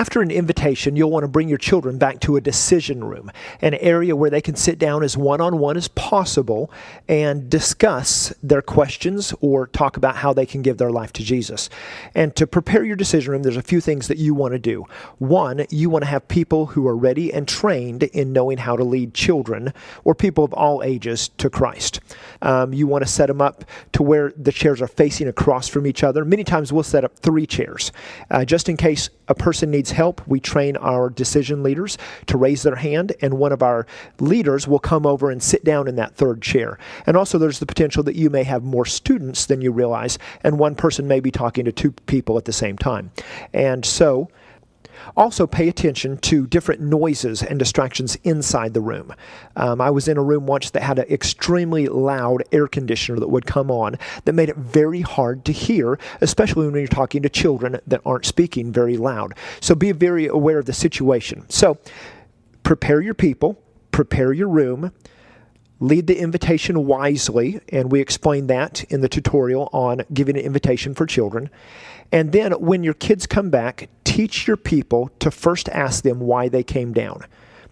After an invitation, you'll want to bring your children back to a decision room, an area where they can sit down as one-on-one as possible and discuss their questions or talk about how they can give their life to Jesus. And to prepare your decision room, there's a few things that you want to do. One, you want to have people who are ready and trained in knowing how to lead children or people of all ages to Christ. You want to set them up to where the chairs are facing across from each other. Many times we'll set up 3 chairs. Just in case a person needs help, we train our decision leaders to raise their hand, and one of our leaders will come over and sit down in that 3rd chair. And also there's the potential that you may have more students than you realize, and one person may be talking to 2 people at the same time. And so also pay attention to different noises and distractions inside the room. I was in a room once that had an extremely loud air conditioner that would come on that made it very hard to hear, especially when you're talking to children that aren't speaking very loud. So be very aware of the situation. So prepare your people, prepare your room, lead the invitation wisely, and we explain that in the tutorial on giving an invitation for children. And then when your kids come back, teach your people to first ask them why they came down.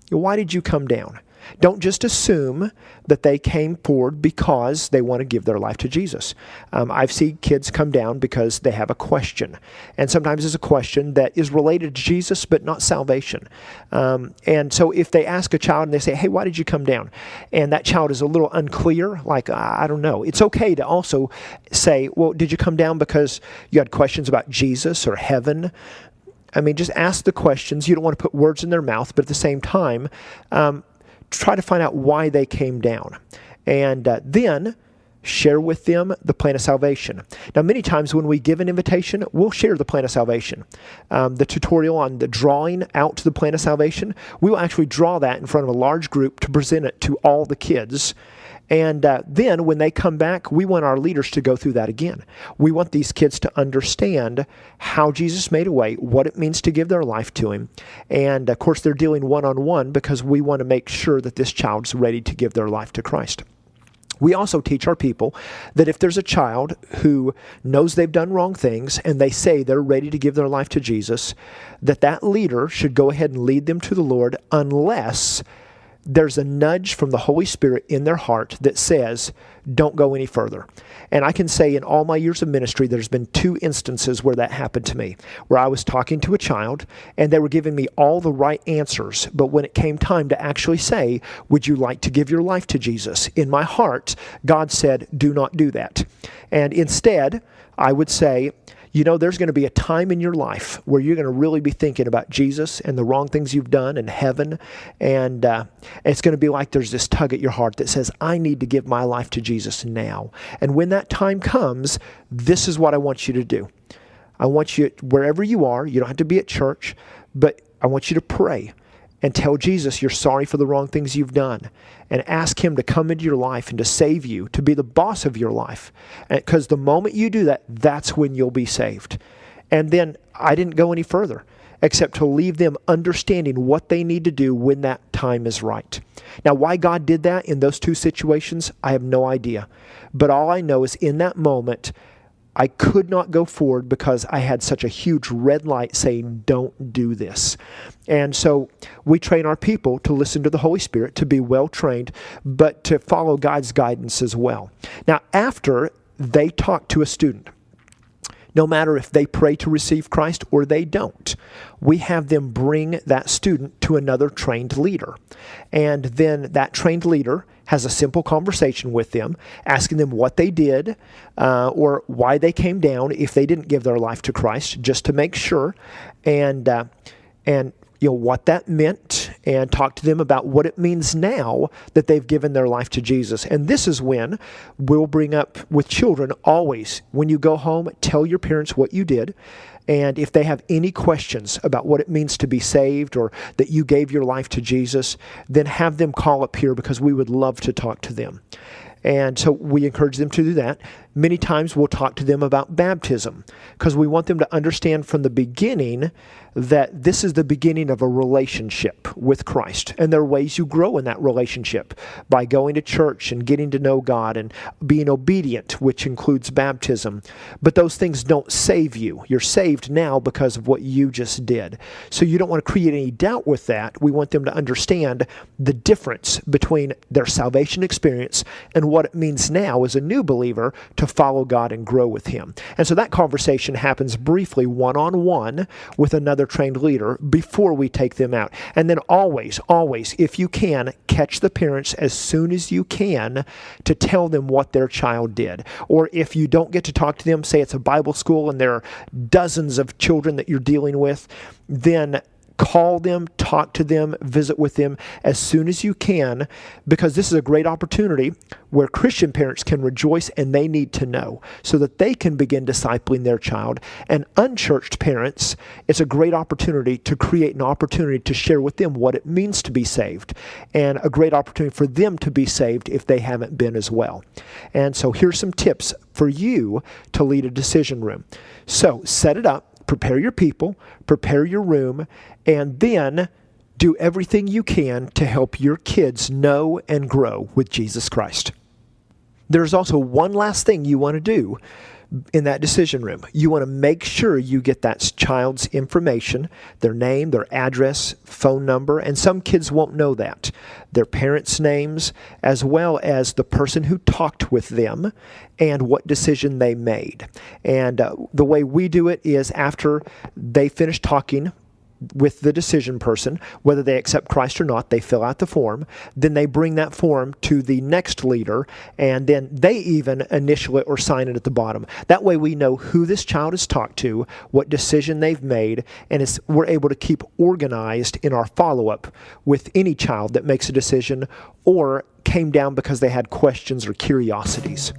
Why did you come down? Don't just assume that they came forward because they want to give their life to Jesus. I've seen kids come down because they have a question. And sometimes it's a question that is related to Jesus, but not salvation. And so if they ask a child and they say, hey, why did you come down? And that child is a little unclear, like, I don't know. It's okay to also say, well, did you come down because you had questions about Jesus or heaven? I mean, just ask the questions. You don't want to put words in their mouth, but at the same time, try to find out why they came down. And then share with them the plan of salvation. Now, many times when we give an invitation, we'll share the plan of salvation. The tutorial on the drawing out to the plan of salvation, we will actually draw that in front of a large group to present it to all the kids. And then when they come back, we want our leaders to go through that again. We want these kids to understand how Jesus made a way, what it means to give their life to him. And of course, they're dealing one-on-one because we want to make sure that this child's ready to give their life to Christ. We also teach our people that if there's a child who knows they've done wrong things and they say they're ready to give their life to Jesus, that leader should go ahead and lead them to the Lord unless there's a nudge from the Holy Spirit in their heart that says, don't go any further. And I can say in all my years of ministry, there's been 2 instances where that happened to me, where I was talking to a child and they were giving me all the right answers. But when it came time to actually say, would you like to give your life to Jesus? In my heart, God said, do not do that. And instead, I would say, you know, there's going to be a time in your life where you're going to really be thinking about Jesus and the wrong things you've done and heaven. And it's going to be like there's this tug at your heart that says, I need to give my life to Jesus now. And when that time comes, this is what I want you to do. I want you, wherever you are, you don't have to be at church, but I want you to pray and tell Jesus you're sorry for the wrong things you've done, and ask him to come into your life and to save you, to be the boss of your life. Because the moment you do that, that's when you'll be saved. And then I didn't go any further except to leave them understanding what they need to do when that time is right. Now, why God did that in those 2 situations, I have no idea. But all I know is in that moment, I could not go forward because I had such a huge red light saying, don't do this. And so we train our people to listen to the Holy Spirit, to be well trained, but to follow God's guidance as well. Now, after they talk to a student, no matter if they pray to receive Christ or they don't, we have them bring that student to another trained leader. And then that trained leader has a simple conversation with them, asking them what they did or why they came down if they didn't give their life to Christ, just to make sure, and you know what that meant, and talk to them about what it means now that they've given their life to Jesus. And this is when we'll bring up with children always, when you go home, tell your parents what you did. And if they have any questions about what it means to be saved or that you gave your life to Jesus, then have them call up here because we would love to talk to them. And so we encourage them to do that. Many times we'll talk to them about baptism because we want them to understand from the beginning that this is the beginning of a relationship with Christ. And there are ways you grow in that relationship by going to church and getting to know God and being obedient, which includes baptism. But those things don't save you. You're saved now because of what you just did. So you don't want to create any doubt with that. We want them to understand the difference between their salvation experience and what it means now as a new believer to follow God and grow with Him. And so that conversation happens briefly one-on-one with another trained leader before we take them out. And then always, if you can, catch the parents as soon as you can to tell them what their child did. Or if you don't get to talk to them, say it's a Bible school and there are dozens of children that you're dealing with, then call them, talk to them, visit with them as soon as you can, because this is a great opportunity where Christian parents can rejoice and they need to know so that they can begin discipling their child. And unchurched parents, it's a great opportunity to create an opportunity to share with them what it means to be saved, and a great opportunity for them to be saved if they haven't been as well. And so here's some tips for you to lead a decision room. So set it up. Prepare your people, prepare your room, and then do everything you can to help your kids know and grow with Jesus Christ. There's also one last thing you want to do in that decision room. You want to make sure you get that child's information, their name, their address, phone number, and some kids won't know that. Their parents' names, as well as the person who talked with them and what decision they made. And the way we do it is after they finish talking with the decision person, whether they accept Christ or not, they fill out the form. Then they bring that form to the next leader, and then they even initial it or sign it at the bottom. That way we know who this child has talked to, what decision they've made, and we're able to keep organized in our follow-up with any child that makes a decision or came down because they had questions or curiosities.